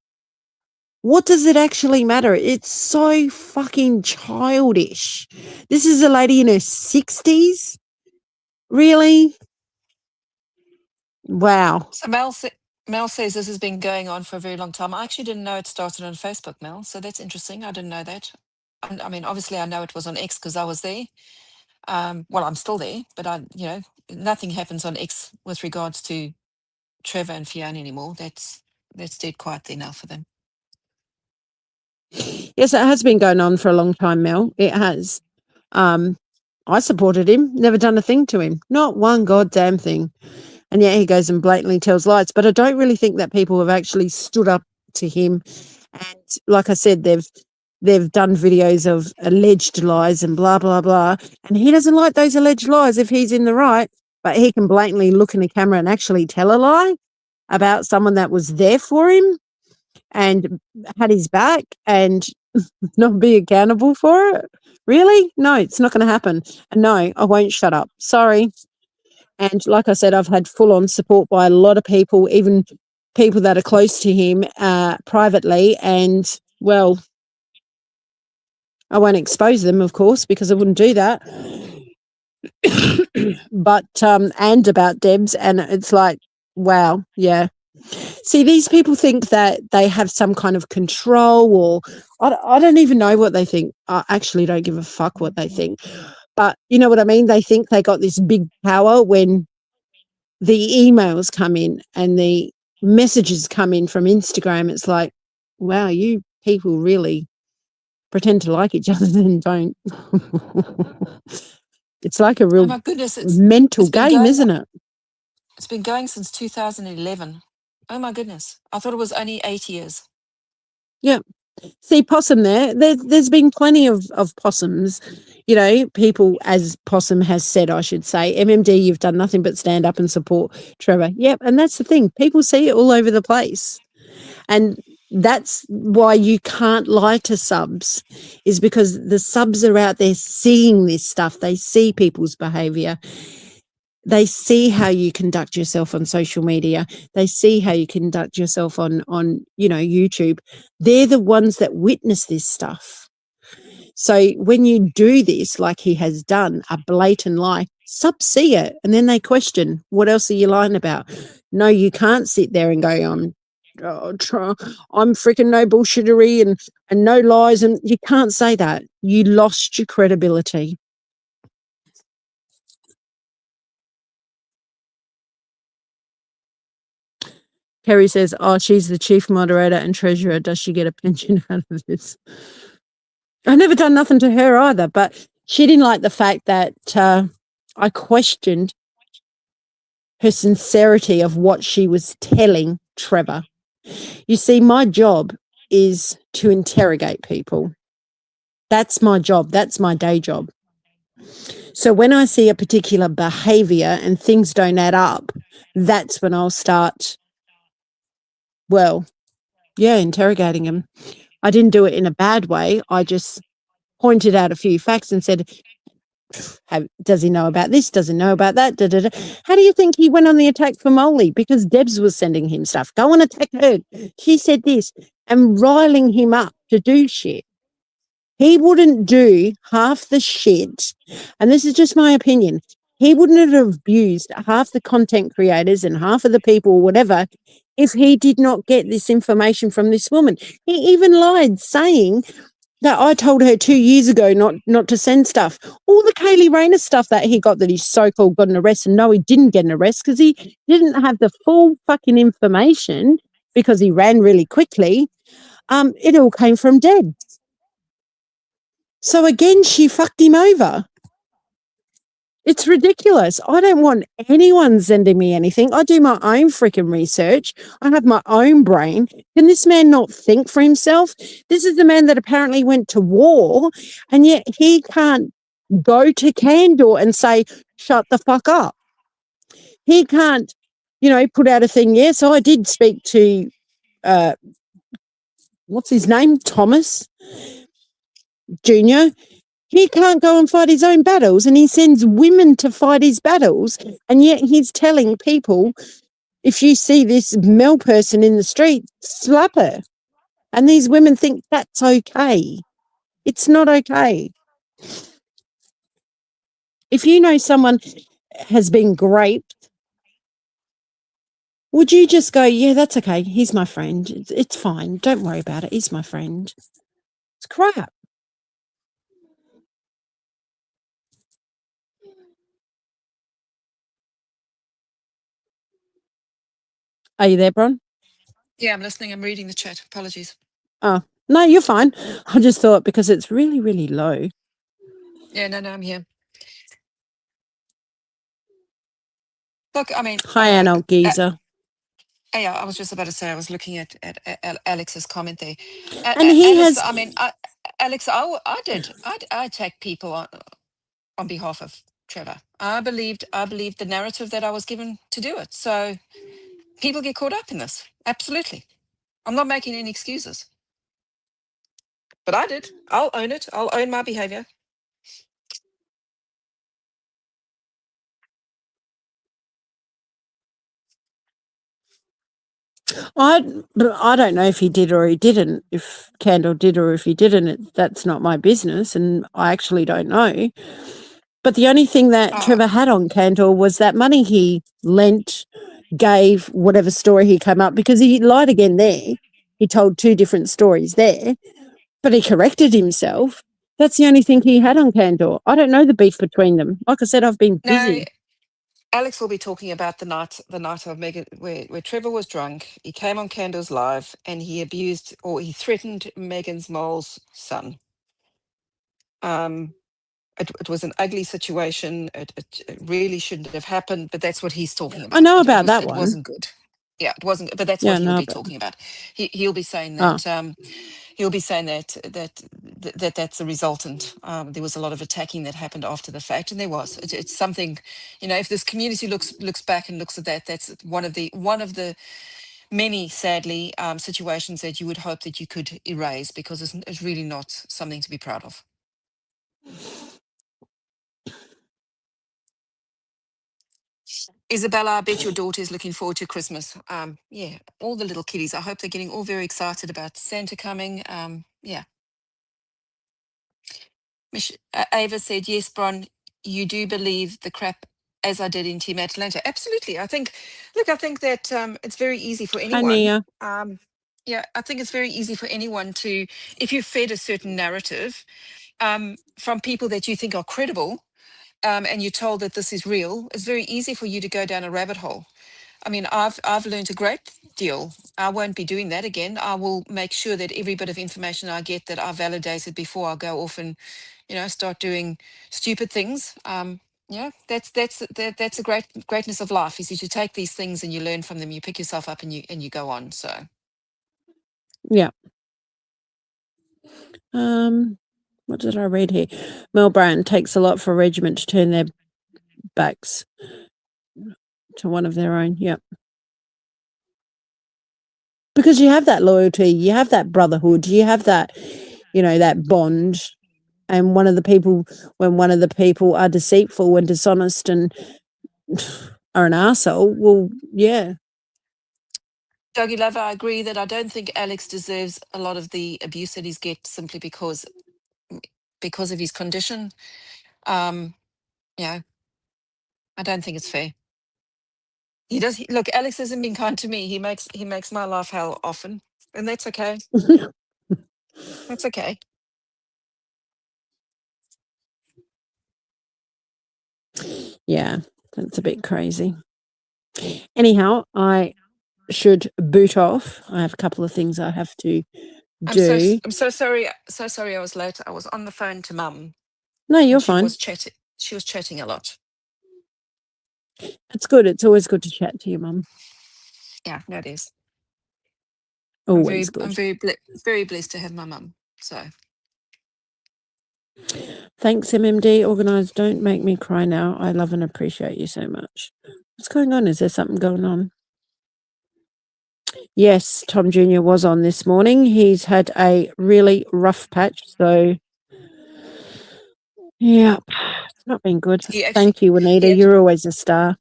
What does it actually matter? It's so fucking childish. This is a lady in her 60s? Really? Wow. So Mel says this has been going on for a very long time. I actually didn't know it started on Facebook, Mel. So that's interesting. I didn't know that. I mean, obviously, I know it was on X because I was there. Well, I'm still there, but nothing happens on X with regards to Trevor and Fiona anymore. That's dead quiet there now for them. Yes, it has been going on for a long time, Mel. It has. I supported him, never done a thing to him. Not one goddamn thing. And yet he goes and blatantly tells lies. But I don't really think that people have actually stood up to him. And like I said, they've done videos of alleged lies and blah, blah, blah. And he doesn't like those alleged lies if he's in the right. But he can blatantly look in the camera and actually tell a lie about someone that was there for him and had his back and not be accountable for it. Really? No, it's not going to happen. And no, I won't shut up. Sorry. And like I said, I've had full-on support by a lot of people, even people that are close to him privately. And, well, I won't expose them, of course, because I wouldn't do that. But, and about Debs. And it's like, wow, yeah. See, these people think that they have some kind of control, or I don't even know what they think. I actually don't give a fuck what they think. But you know what I mean? They think they got this big power when the emails come in and the messages come in from Instagram. It's like, wow, you people really pretend to like each other and don't. It's like a Oh real my goodness, mental game, isn't it? It's been going since 2011. Oh my goodness. I thought it was only 8 years. Yeah. See, possum there's been plenty of possums, you know, people, as Possum has said, I should say, MMD, you've done nothing but stand up and support Trevor. Yep. And that's the thing. People see it all over the place. And that's why you can't lie to subs, is because the subs are out there seeing this stuff. They see people's behavior. They see how you conduct yourself on social media. They see how you conduct yourself on you know, YouTube. They're the ones that witness this stuff. So when you do this, like he has done, a blatant lie, subs see it and then they question, what else are you lying about? No, you can't sit there and go, I'm freaking no bullshittery and no lies. And you can't say that. You lost your credibility. Kerry says, oh, she's the chief moderator and treasurer. Does she get a pension out of this? I've never done nothing to her either, but she didn't like the fact that I questioned her sincerity of what she was telling Trevor. You see, my job is to interrogate people. That's my job. That's my day job. So when I see a particular behavior and things don't add up, that's when I'll start, well, yeah, interrogating him. I didn't do it in a bad way. I just pointed out a few facts and said, does he know about this? Does he know about that? Da, da, da. How do you think he went on the attack for Molly? Because Debs was sending him stuff. Go and attack her. She said this, and riling him up to do shit. He wouldn't do half the shit, and this is just my opinion, he wouldn't have abused half the content creators and half of the people or whatever if he did not get this information from this woman. He even lied, saying that I told her 2 years ago not to send stuff. All the Kaylee Rayner stuff that he got, that he so-called got an arrest, and no, he didn't get an arrest because he didn't have the full fucking information because he ran really quickly. It all came from Debs. So again, she fucked him over. It's ridiculous. I don't want anyone sending me anything. I do my own freaking research. I have my own brain. Can this man not think for himself? This is the man that apparently went to war, and yet he can't go to Candor and say, shut the fuck up. He can't, you know, put out a thing. Yes, I did speak to, what's his name? Thomas Jr. He can't go and fight his own battles, and he sends women to fight his battles, and yet he's telling people, if you see this Mel person in the street, slap her. And these women think that's okay. It's not okay. If you know someone has been raped, would you just go, yeah, that's okay, he's my friend, it's fine, don't worry about it, he's my friend? It's crap. Are you there, Bron? Yeah, I'm listening. I'm reading the chat. Apologies. Oh, no, you're fine. I just thought because it's really, really low. Yeah, no, I'm here. Look, I mean, Hi, Anna Geezer. yeah, I was just about to say, I was looking at Alex's comment there. And he Alex, has, I mean, Alex, I attacked people on behalf of Trevor. I believed the narrative that I was given to do it. So people get caught up in this. Absolutely. I'm not making any excuses. But I did. I'll own it. I'll own my behavior. But I don't know if he did or he didn't. If Candle did or if he didn't, that's not my business, and I actually don't know. But the only thing that Trevor had on Candle was that money he lent, gave, whatever story he came up, because he lied again there. He told two different stories there, but he corrected himself. That's the only thing he had on Candor. I don't know the beef between them. Like I said, I've been No, busy. Alex will be talking about the night of Megan, where Trevor was drunk. He came on Candle's live and he abused or he threatened Megan's mole's son. It was an ugly situation. It really shouldn't have happened, but that's what he's talking about. I know about that It one. wasn't good. Yeah, it wasn't. But that's Yeah, what he'll no, be but talking about. He'll be saying oh, that. He'll be saying that's a resultant. There was a lot of attacking that happened after the fact, and there was. It's something, if this community looks back and looks at that, that's one of the many, sadly, situations that you would hope that you could erase, because it's really not something to be proud of. Isabella, I bet your daughter is looking forward to Christmas. Yeah, all the little kiddies. I hope they're getting all very excited about Santa coming. Yeah. Ava said, yes, Bron, you do believe the crap as I did in Team Atlanta. Absolutely. I think that it's very easy for hi, anyone. Nia. Yeah, I think it's very easy for anyone to, if you're fed a certain narrative from people that you think are credible, and you're told that this is real, it's very easy for you to go down a rabbit hole. I mean, I've learned a great deal. I won't be doing that again. I will make sure that every bit of information I get, that I validated before I go off and, start doing stupid things. That's a greatness of life, is you take these things and you learn from them. You pick yourself up and you go on. So Yeah. What did I read here? Mel Brand takes a lot for a regiment to turn their backs to one of their own. Yep. Because you have that loyalty, you have that brotherhood, you have that, that bond. And when one of the people are deceitful and dishonest and are an arsehole, well, yeah. Dougie Lover, I agree that I don't think Alex deserves a lot of the abuse that he's get simply because of his condition. I don't think it's fair. He does. Look, Alex hasn't been kind to me. He makes my life hell often, and that's okay. That's okay. Yeah, that's a bit crazy. Anyhow, I should boot off. I have a couple of things I have to do. I'm so sorry. So sorry I was late. I was on the phone to Mum. No, you're and she fine. was chatting. She was chatting a lot. It's good. It's always good to chat to your mum. Yeah, no, it is. Always good. I'm very blessed to have my mum. So thanks, MMD. Organised. Don't make me cry now. I love and appreciate you so much. What's going on? Is there something going on? Yes, Tom Jr. was on this morning. He's had a really rough patch. So, yeah, it's not been good. Thank you, Anita. You're always a star.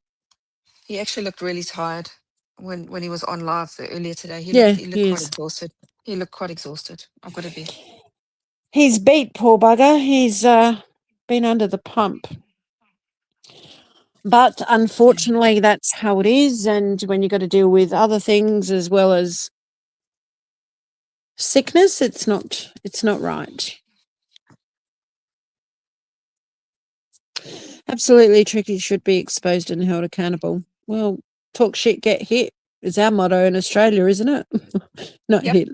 He actually looked really tired when he was on live earlier today. He looked quite exhausted. He looked quite exhausted. I've got to be. He's beat, poor bugger. He's been under the pump. But unfortunately, that's how it is. And when you've got to deal with other things as well as sickness, it's not right. Absolutely, Tricky should be exposed and held accountable. Well, talk shit, get hit is our motto in Australia, isn't it? Not hit.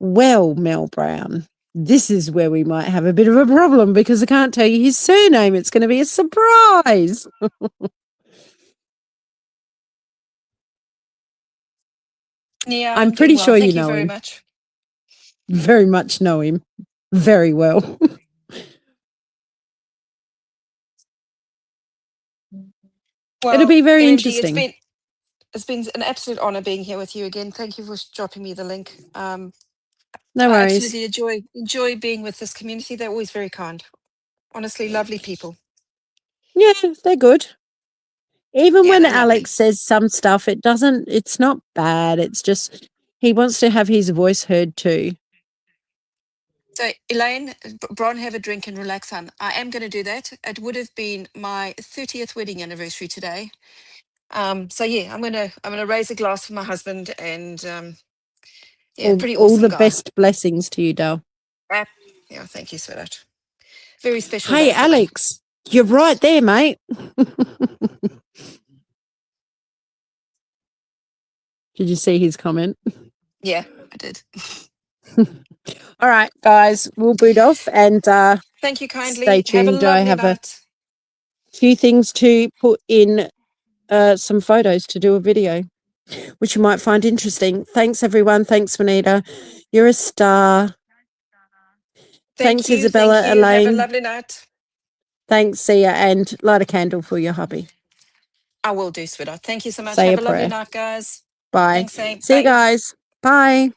Well, Mel Brown, this is where we might have a bit of a problem because I can't tell you his surname. It's going to be a surprise. Yeah, I'm pretty sure Thank you know very him. much. Very much know him. Very well. Well, it'll be very MMD, interesting. It's been an absolute honor being here with you again. Thank you for dropping me the link. No worries. I absolutely enjoy being with this community. They're always very kind. Honestly, lovely people. Yeah, they're good. Even Yeah, when they're lovely. Alex says some stuff, it's not bad. It's just he wants to have his voice heard too. So, Elaine, Bron, have a drink and relax, hon. I am going to do that. It would have been my 30th wedding anniversary today. So yeah, I'm gonna raise a glass for my husband, and yeah, pretty All awesome the guy. best blessings to you, Dale. Yeah, thank you, sweetheart. Very special Hey, day for me. Alex, you're right there, mate. Did you see his comment? Yeah, I did. All right, guys, we'll boot off and Thank you kindly. stay tuned. Have a lovely I have night. a few things to put in, some photos to do a video, which you might find interesting. Thanks, everyone. Thanks, Juanita. You're a star. Thanks, Thank Isabella, you. Have a Elaine. lovely night. Thanks, Sia, and light a candle for your hubby. I will do, sweetheart. Thank you so much. Say Have a a lovely prayer. night, guys. Bye. Thanks, Sam. See you Bye. guys. Bye.